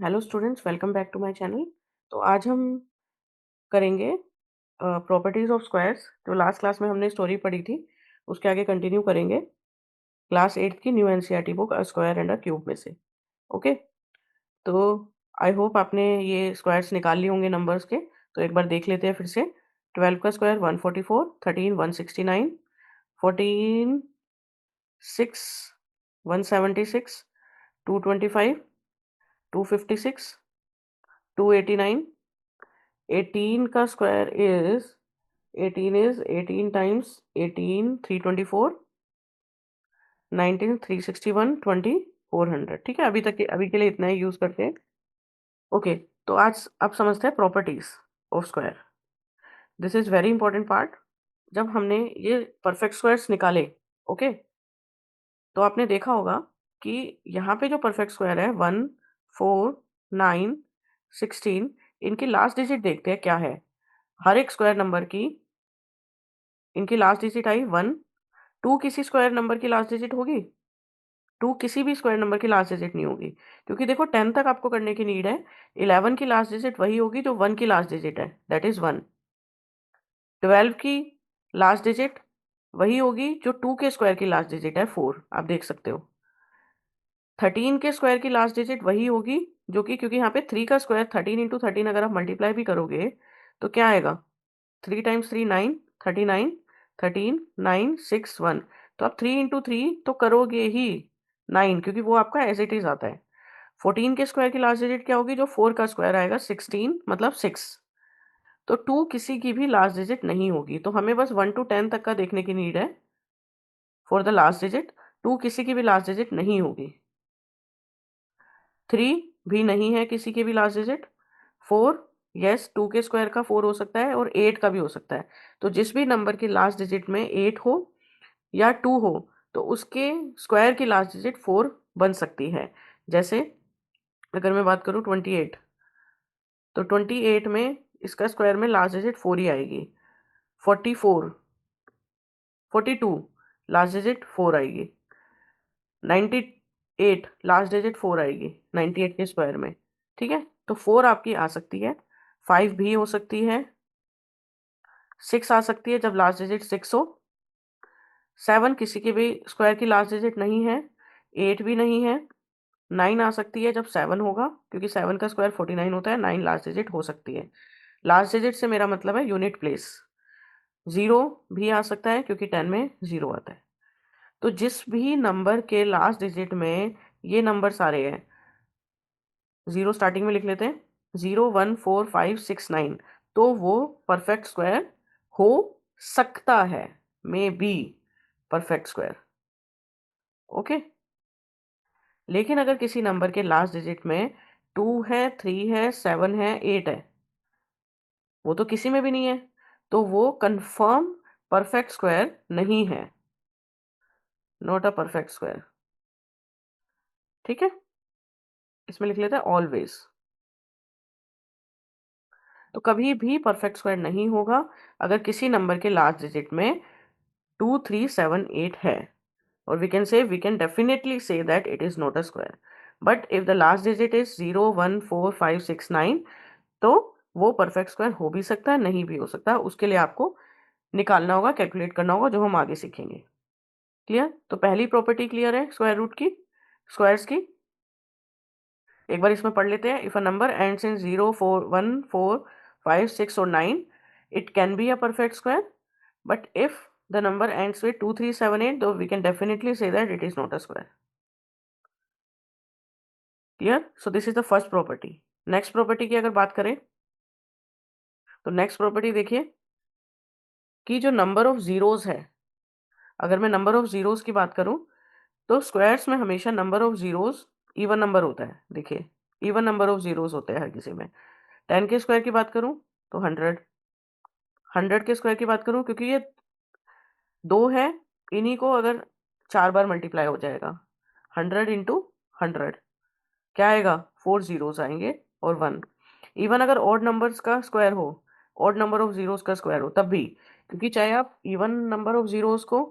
Hello students, welcome back to my channel. तो आज हम करेंगे प्रॉपर्टीज ऑफ स्क्वायर्स। जो लास्ट क्लास में हमने स्टोरी पढ़ी थी उसके आगे कंटिन्यू करेंगे क्लास 8 की new NCERT book a square and a cube में से। ओके, तो आई होप आपने ये स्क्वायर्स निकाल लिए होंगे नंबर्स के। तो एक बार देख लेते हैं फिर से। 12 का स्क्वायर 144, 13 169, 14 6 176, 225, 256, 289, 18 का स्क्वायर इज 18 is 18 times 18 324, 19 361, 20 400। ठीक है, अभी के लिए इतना ही यूज करते हैं। ओके, तो आज अब समझते हैं properties of square. This is very important part. जब हमने ये परफेक्ट स्क्वायर्स निकाले, ओके, तो आपने देखा होगा कि यहाँ पे जो परफेक्ट स्क्वायर है 1 4 9 16, इनकी लास्ट डिजिट देखते हैं क्या है। हर एक स्क्वायर नंबर की इनकी लास्ट डिजिट आई 1। 2 किसी स्क्वायर नंबर की लास्ट डिजिट होगी? 2 किसी भी स्क्वायर नंबर की लास्ट डिजिट नहीं होगी, क्योंकि देखो 10 तक आपको करने की नीड है। 11 की लास्ट डिजिट वही होगी जो 1 की लास्ट डिजिट है, दैट इज 1। 12 की लास्ट डिजिट वही होगी जो 2 के स्क्वायर की लास्ट डिजिट है, 4। आप देख सकते हो। 13 के स्क्वायर की लास्ट डिजिट वही होगी जो कि, क्योंकि यहाँ पे 3 का स्क्वायर 13 इंटू 13 अगर आप मल्टीप्लाई भी करोगे तो क्या आएगा? 3 टाइम्स 3 9, 39, 13 9 6 1। तो आप 3 इंटू 3 तो करोगे ही 9, क्योंकि वो आपका एज इट इज आता है। 14 के स्क्वायर की लास्ट डिजिट क्या होगी? जो 4 का स्क्वायर आएगा 16, मतलब 6। तो 2 किसी की भी लास्ट डिजिट नहीं होगी, तो हमें बस 1 टू 10 तक का देखने की नीड है फॉर द लास्ट डिजिट। 2 किसी की भी लास्ट डिजिट नहीं होगी। 3 भी नहीं है किसी की भी लास्ट डिजिट। 4, यस, 2 के स्क्वायर का 4 हो सकता है और 8 का भी हो सकता है। तो जिस भी नंबर की लास्ट डिजिट में 8 हो या 2 हो तो उसके स्क्वायर की लास्ट डिजिट 4 बन सकती है। जैसे अगर मैं बात करूं 28, तो 28 में इसका स्क्वायर में लास्ट डिजिट 4 ही आएगी। 44, 42 लास्ट डिजिट 4 आएगी। 98 लास्ट डिजिट 4 आएगी 98 के स्क्वायर में। ठीक है, तो 4 आपकी आ सकती है। 5 भी हो सकती है। 6 आ सकती है जब लास्ट डिजिट 6 हो। 7 किसी की भी स्क्वायर की लास्ट डिजिट नहीं है। 8 भी नहीं है। 9 आ सकती है जब 7 होगा, क्योंकि 7 का स्क्वायर 49 होता है। 9 लास्ट डिजिट हो सकती है। लास्ट डिजिट से मेरा मतलब है यूनिट प्लेस। 0 भी आ सकता है क्योंकि 10 में 0 आता है। तो जिस भी नंबर के लास्ट डिजिट में ये नंबर सारे हैं, 0 स्टार्टिंग में लिख लेते हैं, 0 1 4 5 6 9, तो वो परफेक्ट स्क्वायर हो सकता है, may be perfect square. Okay, लेकिन अगर किसी नंबर के लास्ट डिजिट में 2 है, 3 है, 7 है, 8 है, वो तो किसी में भी नहीं है, तो वो कंफर्म परफेक्ट स्क्वायर नहीं है, नॉट अ परफेक्ट स्क्वायर। ठीक है, इसमें लिख लेते हैं ऑलवेज। तो कभी भी परफेक्ट स्क्वायर नहीं होगा अगर किसी नंबर के लास्ट डिजिट में 2 3 7 8 है, or we can definitely say that it is not a square. But if the last digit is 0 1 4 5 6 9, तो वो परफेक्ट स्क्वायर हो भी सकता है, नहीं भी हो सकता। उसके लिए आपको निकालना होगा, कैलकुलेट करना होगा, जो हम आगे सीखेंगे। क्लियर? तो पहली प्रॉपर्टी क्लियर है स्क्वायर रूट की, स्क्वायर्स की। एक बार इसमें पढ़ लेते हैं। If a number ends in 0 4 1 4 5 6 और 9, it can be a perfect square. But if the number ends with 2 3 7 8, though we can definitely say that it is not a square. Clear? So this is the first property. Next property की अगर बात करें तो next property देखिए कि जो number of zeros है, अगर मैं नंबर ऑफ जीरोस की बात करूं तो स्क्वायर्स में हमेशा number of zeros even number होता है। देखिए, इवन नंबर ऑफ जीरोस होते हैं हर किसी में। 10 के स्क्वायर की बात करूं तो 100, 100 के स्क्वायर की बात करूं, क्योंकि ये दो है, इन्हीं को अगर 4 बार मल्टीप्लाई हो जाएगा, 100 इंटू 100 क्या आएगा? 4 जीरोस आएंगे और 1। इवन अगर ऑड नंबर्स का स्क्वायर हो, ऑड नंबर ऑफ जीरोस का स्क्वायर हो, तब भी, क्योंकि चाहे आप इवन नंबर ऑफ जीरोस को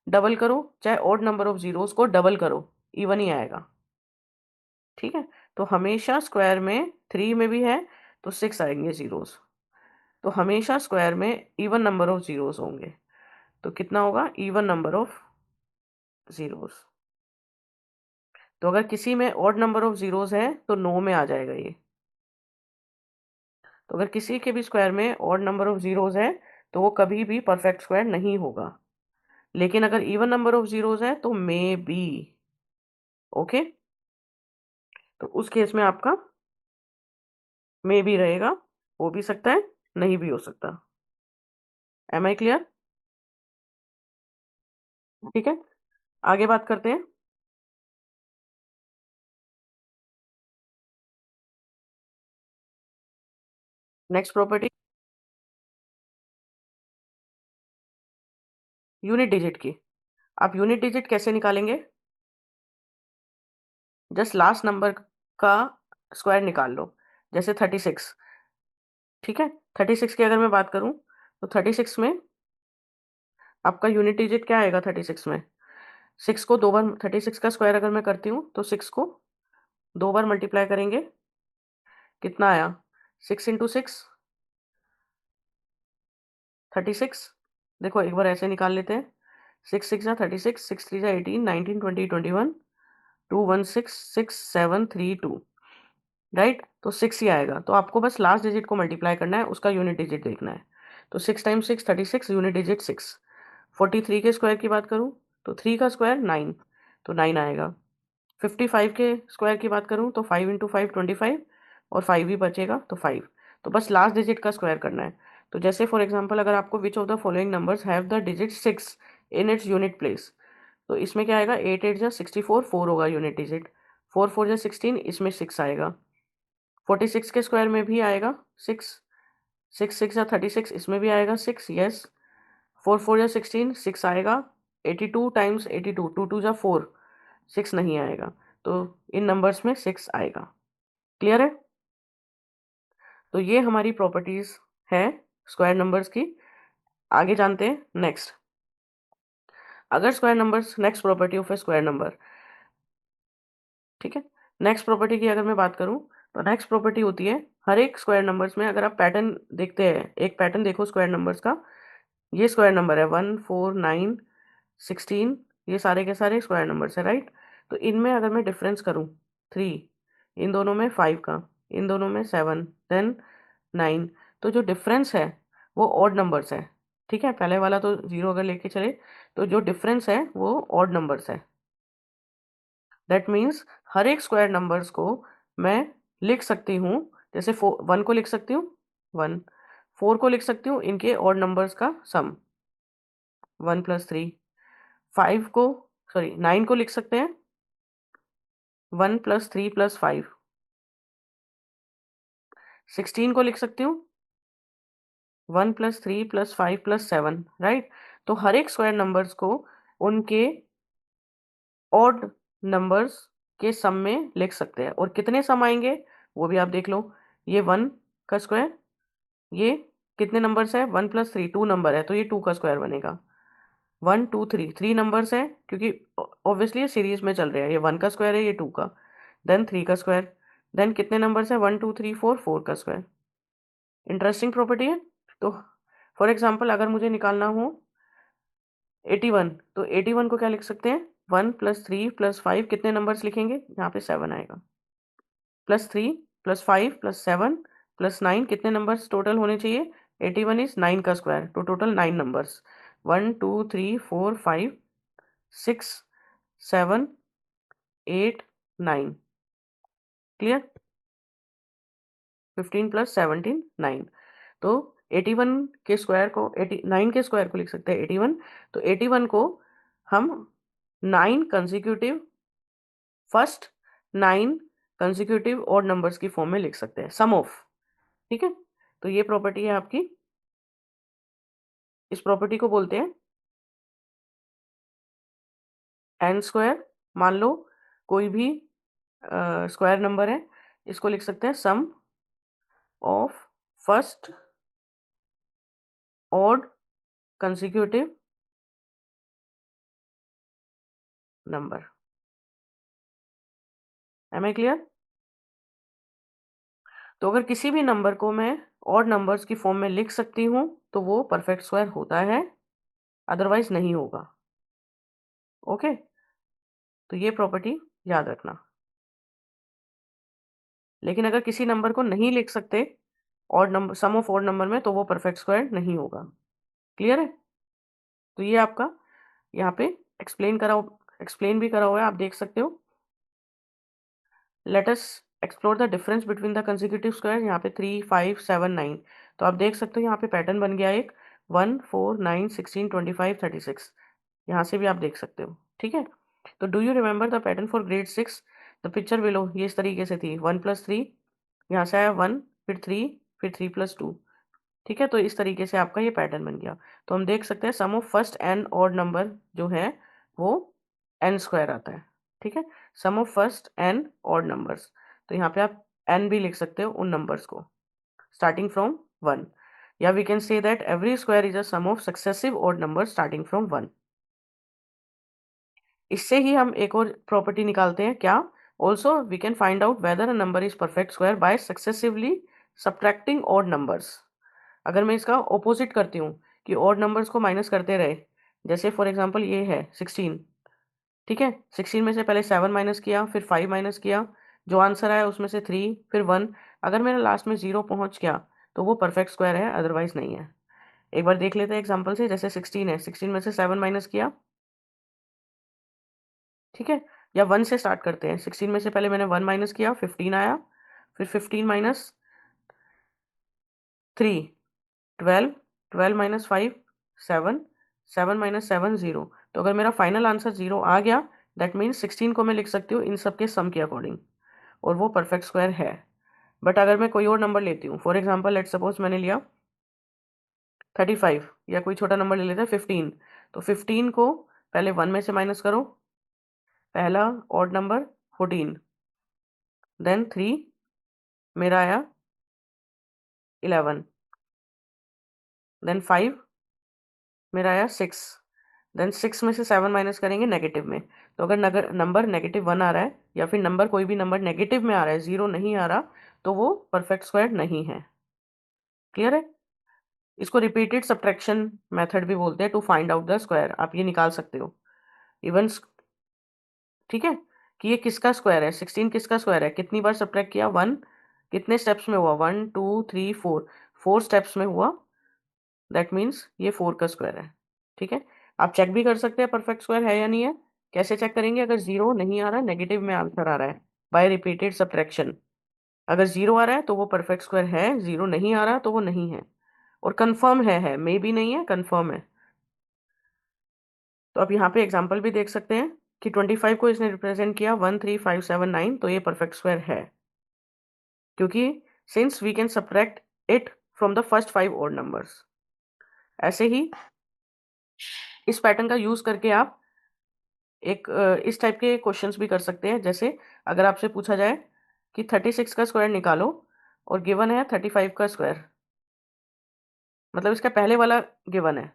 डबल करो चाहे ऑड नंबर ऑफ जीरोस को डबल करो, इवन ही आएगा। ठीक है, तो हमेशा स्क्वायर में 3 में भी है तो 6 आएंगे जीरोस। तो हमेशा स्क्वायर में इवन नंबर ऑफ जीरोस होंगे। तो कितना होगा? Even number of zeros. तो अगर किसी में ऑड नंबर ऑफ जीरोस है तो नो में आ जाएगा ये। तो अगर किसी के भी स्क्वायर में ऑड नंबर ऑफ जीरोस है तो वो कभी भी परफेक्ट स्क्वायर नहीं होगा। लेकिन अगर इवन नंबर ऑफ जीरोस है तो मे बी। ओके, तो उस केस में आपका मे बी रहेगा, हो भी सकता है, नहीं भी हो सकता। Am I clear? ठीक है, आगे बात करते हैं। नेक्स्ट प्रॉपर्टी यूनिट डिजिट की। आप यूनिट डिजिट कैसे निकालेंगे? जस्ट लास्ट नंबर का स्क्वायर निकाल लो। जैसे 36, ठीक है। 36 की अगर मैं बात करूं तो 36 में आपका यूनिट डिजिट क्या आएगा? 36 में 6 को 2 बार, 36 का स्क्वायर अगर मैं करती हूँ तो 6 को 2 बार मल्टीप्लाई करेंगे, कितना आया? 6 × 6 36। देखो एक बार ऐसे निकाल लेते हैं। 6 × 6 = 36, 6 × 3 = 18, 19, 20, 21, 216, 6732, राइट। तो 6 ही आएगा। तो आपको बस लास्ट डिजिट को मल्टीप्लाई करना है, उसका यूनिट डिजिट देखना है। तो 6 × 6 = 36, यूनिट डिजिट 6। 43 के स्क्वायर की बात करूँ तो 3 का स्क्वायर 9, तो 9 आएगा। 55 के स्क्वायर की बात करूँ तो 5 × 5 25, और 5 ही बचेगा तो 5। तो बस लास्ट डिजिट का स्क्वायर करना है। तो जैसे फॉर एग्जांपल अगर आपको which of the following numbers have the digit 6 in its unit place, तो इसमें क्या आएगा? 8 8 = 64, 4 होगा यूनिट डिजिट। 4 4 = 16, इसमें 6 आएगा। 46 के स्क्वायर में भी आएगा 6। 6 6 = 36, इसमें भी आएगा 6, यस। 4 4 = 16, 6 आएगा। 82 टाइम्स 82, 2 2 = 4, 6 नहीं आएगा। तो इन नंबर्स में 6 आएगा। क्लियर है? तो ये हमारी प्रॉपर्टीज है स्क्वायर नंबर्स की। आगे जानते हैं नेक्स्ट। अगर square numbers, next property of A square number, ठीक है। नेक्स्ट प्रॉपर्टी की अगर मैं बात करूं तो नेक्स्ट प्रॉपर्टी होती है हर एक स्क्वायर नंबर्स में, अगर आप पैटर्न देखते हैं, एक पैटर्न देखो स्क्वायर नंबर्स का। ये स्क्वायर नंबर है 1 4 9 16, ये सारे के सारे स्क्वायर नंबर्स है, राइट। तो इनमें अगर मैं डिफरेंस करूं 3, इन दोनों में 5 का, इन दोनों में 7, देन 9, तो जो डिफरेंस है वो ऑड नंबर्स है। ठीक है, पहले वाला तो जीरो अगर लेके चले तो जो डिफरेंस है वो ऑड नंबर्स है। दैट मीन्स हर एक स्क्वायर नंबर्स को मैं लिख सकती हूँ, जैसे 1 को लिख सकती हूँ 1, 4 को लिख सकती हूँ इनके ऑड नंबर्स का सम 1 + 3, 5 को, सॉरी 9 को लिख सकते हैं 1 + 3 + 5, 16 को लिख सकती हूँ 1 + 3 + 5 + 7, राइट। तो हर एक स्क्वायर नंबर्स को उनके ऑड नंबर्स के सम में लिख सकते हैं। और कितने सम आएंगे वो भी आप देख लो। ये 1 का स्क्वायर, ये कितने नंबर्स है? 1 + 3, 2 नंबर है तो ये 2 का स्क्वायर बनेगा। 1 2 3, 3 नंबर्स है क्योंकि ऑब्वियसली ये सीरीज में चल रहे हैं। ये 1 का स्क्वायर है, ये 2 का, देन 3 का स्क्वायर, देन कितने नंबर्स है? 1 2 3 4, 4 का स्क्वायर। इंटरेस्टिंग प्रॉपर्टी है। तो फॉर एग्जाम्पल अगर मुझे निकालना हो 81, तो 81 को क्या लिख सकते हैं? 1 + 3 + 5, कितने नंबर्स लिखेंगे? यहाँ पे 7 आएगा। +3 + 5 + 7 + 9, कितने नंबर्स टोटल होने चाहिए? 81 इज 9 का स्क्वायर, तो टोटल 9 नंबर्स। 1 2 3 4 5 6 7 8 9। क्लियर? 15 + 17 9। तो 81 के स्क्वायर को 89 के स्क्वायर को लिख सकते हैं 81। तो 81 को हम 9 consecutive, first 9 consecutive odd numbers की फॉर्म में लिख सकते हैं, सम ऑफ। ठीक है, तो ये प्रॉपर्टी है आपकी। इस प्रॉपर्टी को बोलते हैं एन स्क्वायर। मान लो कोई भी स्क्वायर नंबर है, इसको लिख सकते हैं sum of first odd consecutive number. Am I clear? तो अगर किसी भी नंबर को मैं ऑड नंबर्स की फॉर्म में लिख सकती हूँ तो वो परफेक्ट स्क्वायर होता है, अदरवाइज नहीं होगा। ओके, तो ये प्रॉपर्टी याद रखना। लेकिन अगर किसी नंबर को नहीं लिख सकते odd number, sum of odd number में, तो वो परफेक्ट स्क्वायर नहीं होगा। क्लियर है? तो ये आपका यहाँ पे एक्सप्लेन भी करा हुआ है, आप देख सकते हो। Let us explore the difference between the consecutive square. यहाँ पे 3, 5, 7, 9। तो आप देख सकते हो यहाँ पे पैटर्न बन गया एक 1, 4, 9, 16, 25, 36। यहाँ से भी आप देख सकते हो। ठीक है, तो do you remember the pattern for grade 6? The picture below ये इस तरीके से थी, 1+3, यहाँ से आया 1, फिर 3, फिर 3+2। ठीक है, तो इस तरीके से आपका ये पैटर्न बन गया। तो हम देख सकते हैं sum of first n odd number जो है वो एन स्क्वायर आता है। ठीक है, sum of first n odd numbers, तो यहाँ पे आप एन भी लिख सकते हो उन नंबर्स को स्टार्टिंग फ्रॉम 1, या we can say that every square is a sum of successive odd number starting from 1। इससे ही हम एक और प्रॉपर्टी निकालते हैं, क्या? Also we can find out whether a number is perfect square by successively subtracting odd numbers. अगर मैं इसका ऑपोजिट करती हूँ कि ऑड नंबर्स को माइनस करते रहे, जैसे फॉर एग्जांपल ये है 16। ठीक है, 16 में से पहले 7 माइनस किया, फिर 5 माइनस किया, जो आंसर आया उसमें से 3, फिर 1। अगर मेरा लास्ट में 0 पहुंच गया तो वो परफेक्ट स्क्वायर है, अदरवाइज नहीं है। एक बार देख लेते हैं एग्जाम्पल से। जैसे 16 है, 16 में से 7 माइनस किया। ठीक है, या 1 से स्टार्ट करते हैं। 16 में से पहले मैंने 1 माइनस किया, 15 आया, फिर 15 माइनस 3, 12, 12 माइनस 5, 7, 7 माइनस 7, 0। तो अगर मेरा फाइनल आंसर 0 आ गया, दैट मीन्स 16 को मैं लिख सकती हूँ इन सब के सम के अकॉर्डिंग, और वो परफेक्ट स्क्वायर है। बट अगर मैं कोई और नंबर लेती हूँ, फॉर एग्जाम्पल लेट सपोज मैंने लिया 35, या कोई छोटा नंबर ले लेते हैं 15। तो 15 को पहले 1 में से माइनस करो, पहला ऑड नंबर 14, देन 3 मेरा आया 11, देन 5 मेरा आया 6, देन 6 में से 7 माइनस करेंगे नेगेटिव में। तो अगर नंबर -1 आ रहा है, या फिर नंबर कोई भी नंबर नेगेटिव में आ रहा है, 0 नहीं आ रहा, तो वो परफेक्ट स्क्वायर नहीं है। क्लियर है? इसको रिपीटेड सब्ट्रैक्शन मेथड भी बोलते हैं, to find out the square. आप ये निकाल सकते हो इवन। ठीक है, कि ये किसका स्क्वायर है, 16 किसका स्क्वायर है, कितनी बार सब्ट्रैक्ट किया, 1, कितने स्टेप्स में हुआ, 1, 2, 3, 4, 4 स्टेप्स में हुआ, दैट मीन्स ये 4 का स्क्वायर है। ठीक है, आप चेक भी कर सकते हैं परफेक्ट स्क्वायर है या नहीं है। कैसे चेक करेंगे? अगर 0 नहीं आ रहा, नेगेटिव में आंसर आ रहा है, बाय रिपीटेड सब्ट्रैक्शन। अगर 0 आ रहा है तो वो परफेक्ट स्क्वायर है, 0 नहीं आ रहा तो वो नहीं है। और कंफर्म है, मे भी नहीं है, कंफर्म है। तो आप यहाँ पे एग्जाम्पल भी देख सकते हैं कि 25 को इसने रिप्रेजेंट किया 1, 3, 5, 7, 9, तो ये परफेक्ट स्क्वायर है, क्योंकि since we can subtract it from the first 5 odd numbers. ऐसे ही इस पैटर्न का यूज करके आप एक इस टाइप के क्वेश्चंस भी कर सकते हैं। जैसे अगर आपसे पूछा जाए कि 36 का स्क्वायर निकालो, और गिवन है 35 का स्क्वायर, मतलब इसका पहले वाला गिवन है,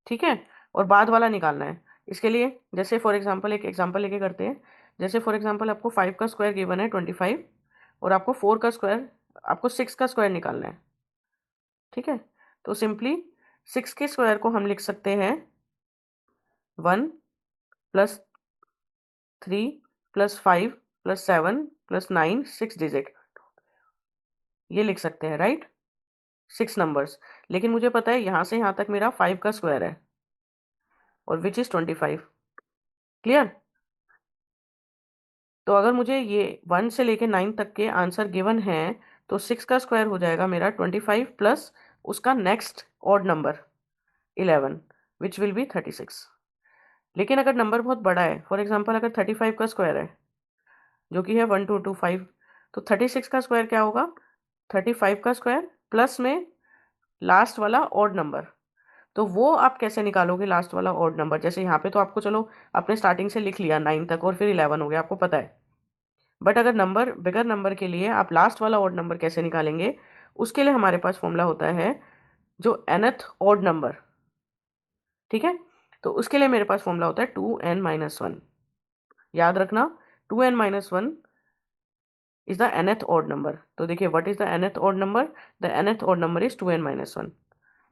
ठीक है, और बाद वाला निकालना है। इसके लिए जैसे फॉर एग्जांपल एक एग्जांपल लेके करते हैं। जैसे फॉर एग्जांपल आपको 5 का स्क्वायर गिवन है 25, और आपको 4 का स्क्वायर, आपको 6 का स्क्वायर निकालना है। ठीक है, तो सिंपली 6 के स्क्वायर को हम लिख सकते हैं 1 plus 3 plus 5 plus 7 plus 9, 6 digit, ये लिख सकते हैं, राइट? 6 नंबर्स। लेकिन मुझे पता है यहाँ से यहाँ तक मेरा 5 का स्क्वायर है, और विच इज 25। क्लियर? तो अगर मुझे ये 1 से लेके 9 तक के आंसर गिवन है, तो 6 का स्क्वायर हो जाएगा मेरा 25 प्लस उसका next odd number 11, which will be 36। लेकिन अगर नंबर बहुत बड़ा है, फॉर एग्जाम्पल अगर 35 का स्क्वायर है, जो कि है 1225, तो 36 का स्क्वायर क्या होगा? 35 का स्क्वायर प्लस में लास्ट वाला ऑड नंबर। तो वो आप कैसे निकालोगे लास्ट वाला ऑड नंबर? जैसे यहाँ पे तो आपको चलो आपने स्टार्टिंग से लिख लिया 9 तक, और फिर 11 हो गया, आपको पता है। बट अगर नंबर बिगर नंबर के लिए आप लास्ट वाला ऑड नंबर कैसे निकालेंगे? उसके लिए हमारे पास फॉर्मूला होता है जो nth ऑड नंबर। ठीक है, तो उसके लिए मेरे पास फॉर्मूला होता है 2n-1। याद रखना, 2n-1 is the nth odd number. तो देखिए what is the nth odd number, the nth odd number is 2n-1।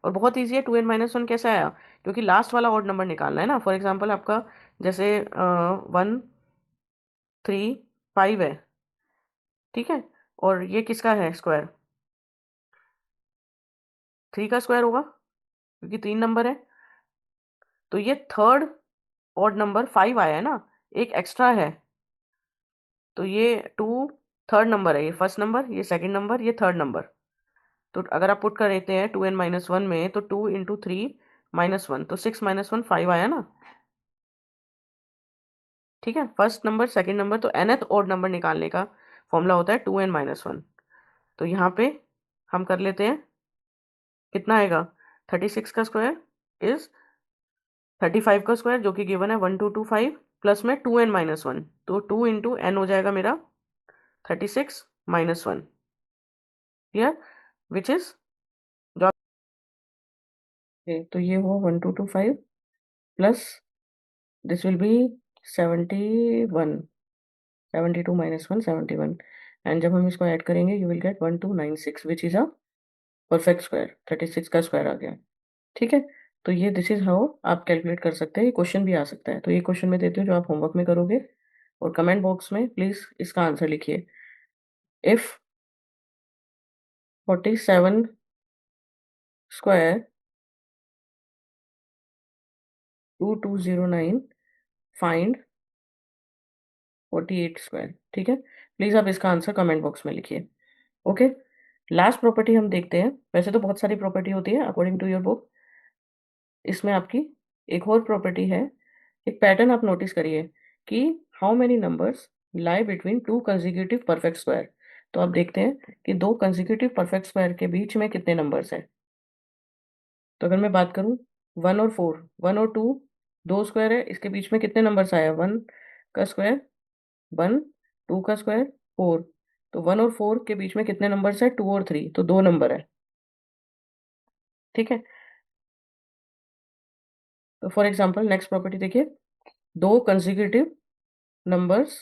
और बहुत ईजी है, 2n-1 कैसे आया, क्योंकि लास्ट वाला ऑड नंबर निकालना है ना। फॉर एग्जाम्पल आपका जैसे 1 3 5 है, ठीक है, और ये किसका है स्क्वायर, 3 का स्क्वायर होगा क्योंकि 3 नंबर है। तो ये थर्ड ऑड नंबर 5 आया है ना, एक एक्स्ट्रा है। तो ये 2 थर्ड नंबर है, ये फर्स्ट नंबर, ये सेकंड नंबर, ये थर्ड नंबर। तो अगर आप पुट कर देते हैं 2n-1 में, तो 2 × 3 - 1, तो 6 - 1 5 आया ना, ठीक है, फर्स्ट नंबर सेकंड नंबर। तो nth ऑड नंबर निकालने का फॉर्मूला होता है 2n-1। तो यहाँ पे हम कर लेते हैं, कितना आएगा, 36 का स्क्वायर इज 35 का स्क्वायर, जो कि गिवन है 1225, प्लस में 2n-1। तो 2 × n हो जाएगा मेरा 36 - 1, क्लियर, विच इज जो तो ये हुआ 1225 plus this will be 71, 72 - 1 71। And जब हम इसको ऐड करेंगे you will get 1296 which is a perfect square, 36 का स्क्वायर आ गया, ठीक है। तो ये दिस इज हाउ आप कैलकुलेट कर सकते हैं। ये क्वेश्चन भी आ सकता है, तो ये क्वेश्चन मैं देती हूँ जो आप होमवर्क में करोगे, और कमेंट बॉक्स में प्लीज इसका आंसर लिखिए। इफ 47 स्क्वायर 2209 फाइंड 48 स्क्वायर, ठीक है। प्लीज आप इसका आंसर कमेंट बॉक्स में लिखिए, ओके। लास्ट प्रॉपर्टी हम देखते हैं। वैसे तो बहुत सारी प्रॉपर्टी होती है अकॉर्डिंग टू योर बुक, इसमें आपकी एक और प्रॉपर्टी है। एक पैटर्न आप नोटिस करिए कि how many numbers lie between two consecutive perfect square. तो आप देखते हैं कि दो कंसेक्यूटिव परफेक्ट स्क्वायर के बीच में कितने नंबर्स हैं। तो अगर मैं बात करूं 1 और 4, 1 और 2 दो स्क्वायर है, इसके बीच में कितने नंबर्स आया, 1 का स्क्वायर 1, 2 का स्क्वायर 4। तो 1 और 4 के बीच में कितने नंबर्स है, 2 और 3, तो दो नंबर है, ठीक है। तो फॉर एग्जाम्पल नेक्स्ट प्रॉपर्टी देखिए, दो consecutive numbers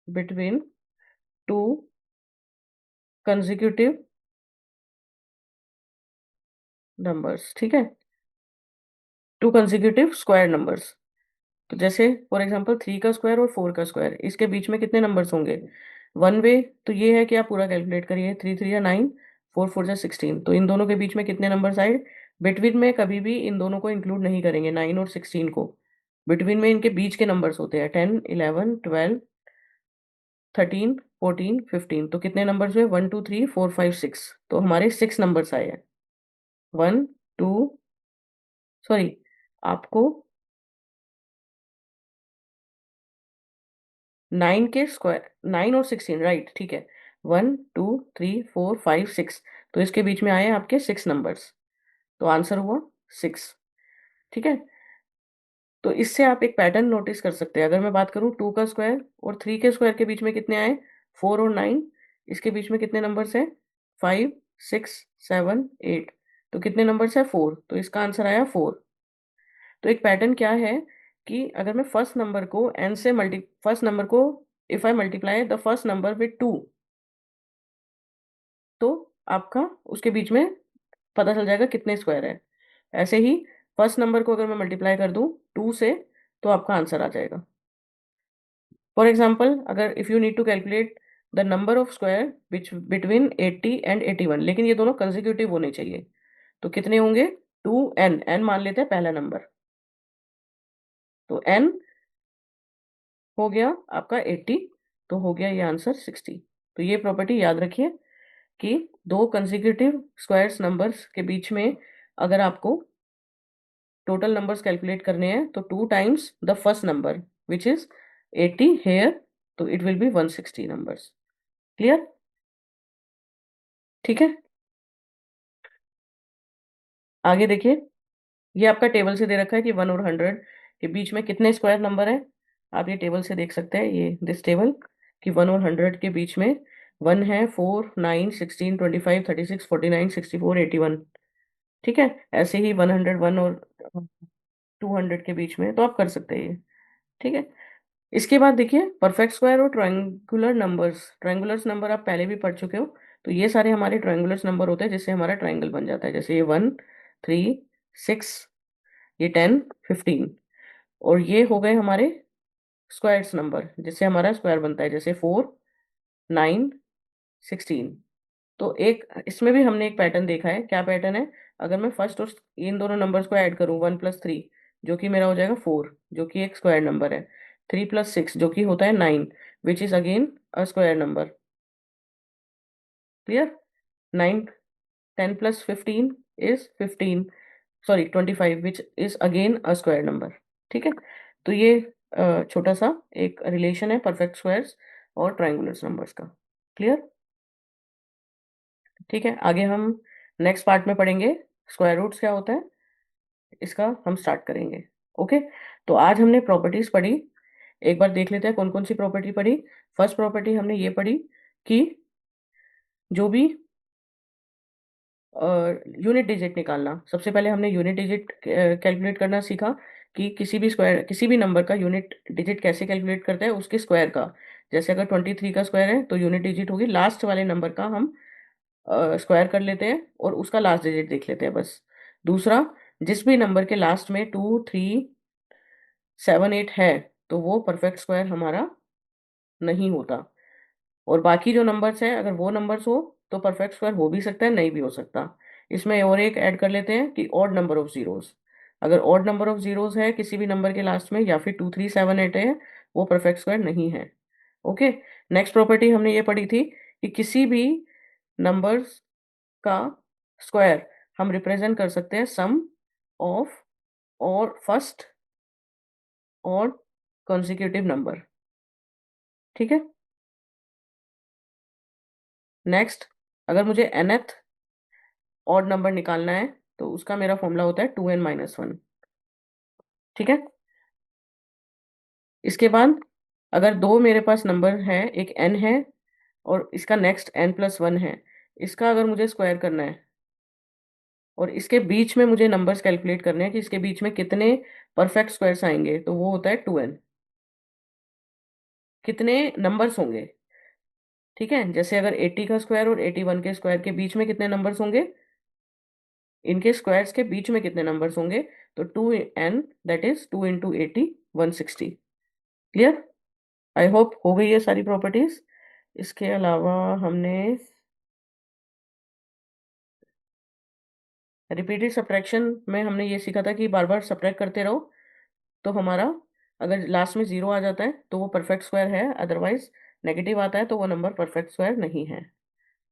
between two consecutive numbers, ठीक है, टू कंसेक्यूटिव स्क्वायर नंबर्स। तो जैसे फॉर एग्जांपल 3 का स्क्वायर और 4 का स्क्वायर, इसके बीच में कितने नंबर्स होंगे, वन वे। तो ये है कि आप पूरा कैलकुलेट करिए, 3 3 9, 4 4 16। तो इन दोनों के बीच में कितने नंबर्स आए, बिटवीन में कभी भी इन दोनों को इंक्लूड नहीं करेंगे, 9 और 16 को। बिटवीन में इनके बीच के नंबर्स होते हैं, 10 11 12 13 14 15। तो कितने नंबर्स हुए, 1 2 3 4 5 6। तो हमारे 6 नंबर्स आए हैं, 1 2, सॉरी, आपको 9 और 16, राइट, ठीक है, 1 2 3 4 5 6। तो इसके बीच में आए आपके 6 नंबर्स, तो आंसर हुआ 6, ठीक है। तो इससे आप एक पैटर्न नोटिस कर सकते हैं। अगर मैं बात करूं 2 का स्क्वायर और 3 के स्क्वायर के बीच में कितने आए, 4 और 9, इसके बीच में कितने नंबर्स हैं, 5 6 7 8। तो कितने नंबर्स है, 4, तो इसका आंसर आया 4। तो एक पैटर्न क्या है कि अगर मैं फर्स्ट नंबर को if I multiply the first number with 2, तो आपका उसके बीच में पता चल जाएगा कितने स्क्वायर है। ऐसे ही फर्स्ट नंबर को अगर मैं मल्टीप्लाई कर दूं 2 से, तो आपका आंसर आ जाएगा। फॉर एग्जाम्पल अगर if you need to calculate the number of square which between 80 and 81, लेकिन ये दोनों कंसेक्यूटिव होने चाहिए, तो कितने होंगे, 2n, n मान लेते हैं पहला नंबर, तो n हो गया आपका 80, तो हो गया ये आंसर 60। तो ये प्रॉपर्टी याद रखिए कि दो कंसेक्यूटिव स्क्वायर्स नंबर्स के बीच में अगर आपको टोटल नंबर्स कैलकुलेट करने हैं, तो 2 times the first number which is 80 here, तो it will be 160 numbers, clear, ठीक है। आगे देखिए, ये आपका टेबल से दे रखा है कि 1 और 100 के बीच में कितने स्क्वायर नंबर है। आप ये टेबल से देख सकते हैं, ये दिस टेबल, कि 1 और 100 के बीच में 1 है, 4 9 16 25 36 49 64 81, ठीक है। ऐसे ही 101 और 200 के बीच में, तो आप कर सकते हैं ये, ठीक है। इसके बाद देखिए परफेक्ट स्क्वायर और ट्रायंगुलर नंबर्स, ट्रायंगुलर्स नंबर आप पहले भी पढ़ चुके हो, तो ये सारे हमारे ट्रायंगुलर्स नंबर होते हैं जिससे हमारा ट्रायंगल बन जाता है। जैसे ये 1, 3, 6, ये 10, 15, और ये हो गए हमारे स्क्वायर्स नंबर जिससे हमारा स्क्वायर बनता है, जैसे 4, 9, 16। तो एक इसमें भी हमने एक पैटर्न देखा है। क्या पैटर्न है? अगर मैं फर्स्ट और इन दोनों नंबर्स को ऐड करूं, 1 + 3 जो कि मेरा हो जाएगा 4, जो कि एक स्क्वायर नंबर है, 3 + 6 जो कि होता है 9, which is again a square number. Clear? 9, 10 + 15 is 15, sorry 25, which is again a square number. ठीक है, तो ये छोटा सा एक रिलेशन है परफेक्ट स्क्वायर्स और ट्रायंगुलर नंबर्स का। क्लियर? ठीक है, आगे हम नेक्स्ट पार्ट में पढ़ेंगे स्क्वायर रूट्स क्या होता है, इसका हम स्टार्ट करेंगे। ओके, तो आज हमने प्रॉपर्टीज पढ़ी। एक बार देख लेते हैं कौन कौन सी प्रॉपर्टी पढ़ी। फर्स्ट प्रॉपर्टी हमने ये पढ़ी कि जो भी यूनिट डिजिट निकालना, सबसे पहले हमने यूनिट डिजिट कैलकुलेट करना सीखा कि किसी भी नंबर का यूनिट डिजिट कैसे कैलकुलेट करते हैं, उसके स्क्वायर का। जैसे अगर 23 का स्क्वायर है तो यूनिट डिजिट होगी लास्ट वाले नंबर का, हम स्क्वायर कर लेते हैं और उसका लास्ट डिजिट देख लेते हैं बस। दूसरा, जिस भी नंबर के लास्ट में 2, 3, 7, 8 है तो वो परफेक्ट स्क्वायर हमारा नहीं होता। और बाकी जो नंबर्स हैं अगर वो नंबर्स हो तो परफेक्ट स्क्वायर हो भी सकता है, नहीं भी हो सकता। इसमें और एक ऐड कर लेते हैं कि ऑड नंबर ऑफ जीरोस। अगर ऑड नंबर ऑफ जीरोस है किसी भी नंबर के लास्ट में, या फिर 2, 3, 7, 8 है, वो परफेक्ट स्क्वायर नहीं है। ओके, नेक्स्ट प्रॉपर्टी हमने ये पढ़ी थी कि किसी भी नंबर्स का स्क्वायर हम रिप्रेजेंट कर सकते हैं सम ऑफ और फर्स्ट और कॉन्जिक्यूटिव नंबर। ठीक है, नेक्स्ट, अगर मुझे nth ऑड नंबर निकालना है तो उसका मेरा फॉर्मूला होता है 2n - 1। ठीक है, इसके बाद अगर दो मेरे पास नंबर है, एक n है और इसका नेक्स्ट n+1 है, इसका अगर मुझे स्क्वायर करना है और इसके बीच में मुझे नंबर्स कैलकुलेट करने हैं कि इसके बीच में कितने परफेक्ट स्क्वायर्स आएंगे, तो वो होता है 2n। कितने नंबर्स होंगे? ठीक है, जैसे अगर 80 का स्क्वायर और 81 के स्क्वायर के बीच में कितने नंबर्स होंगे, इनके स्क्वायर्स के बीच में कितने नंबर्स होंगे, तो 2n, that is 2 × 80, 160। Clear? I hope हो गई है सारी प्रॉपर्टीज। इसके अलावा हमने रिपीटेड सब्ट्रैक्शन में हमने ये सीखा था कि बार बार सब्ट्रैक्ट करते रहो, तो हमारा अगर लास्ट में 0 आ जाता है तो वो परफेक्ट स्क्वायर है, अदरवाइज नेगेटिव आता है तो वो नंबर परफेक्ट स्क्वायर नहीं है।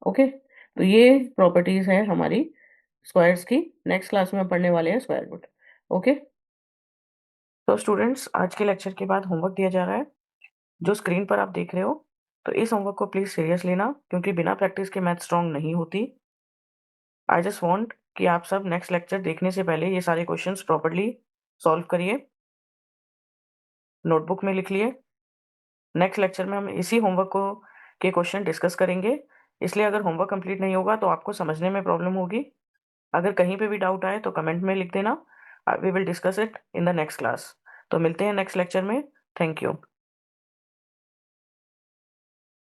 ओके, तो ये प्रॉपर्टीज है हमारी स्क्वायर्स की। नेक्स्ट क्लास में हम पढ़ने वाले हैं स्क्वायर रूट। ओके, तो स्टूडेंट्स आज के लेक्चर के बाद होमवर्क दिया जा रहा है जो स्क्रीन पर आप देख रहे हो। तो इस होमवर्क को प्लीज़ सीरियस लेना क्योंकि बिना प्रैक्टिस के मैथ स्ट्रांग नहीं होती। आई जस्ट वांट कि आप सब नेक्स्ट लेक्चर देखने से पहले ये सारे क्वेश्चंस प्रॉपर्ली सॉल्व करिए, नोटबुक में लिख लिए। नेक्स्ट लेक्चर में हम इसी होमवर्क को के क्वेश्चन डिस्कस करेंगे, इसलिए अगर होमवर्क कंप्लीट नहीं होगा तो आपको समझने में प्रॉब्लम होगी। अगर कहीं पे भी डाउट आए तो कमेंट में लिख देना। We will discuss it in the next class. तो मिलते हैं नेक्स्ट लेक्चर में। Thank you.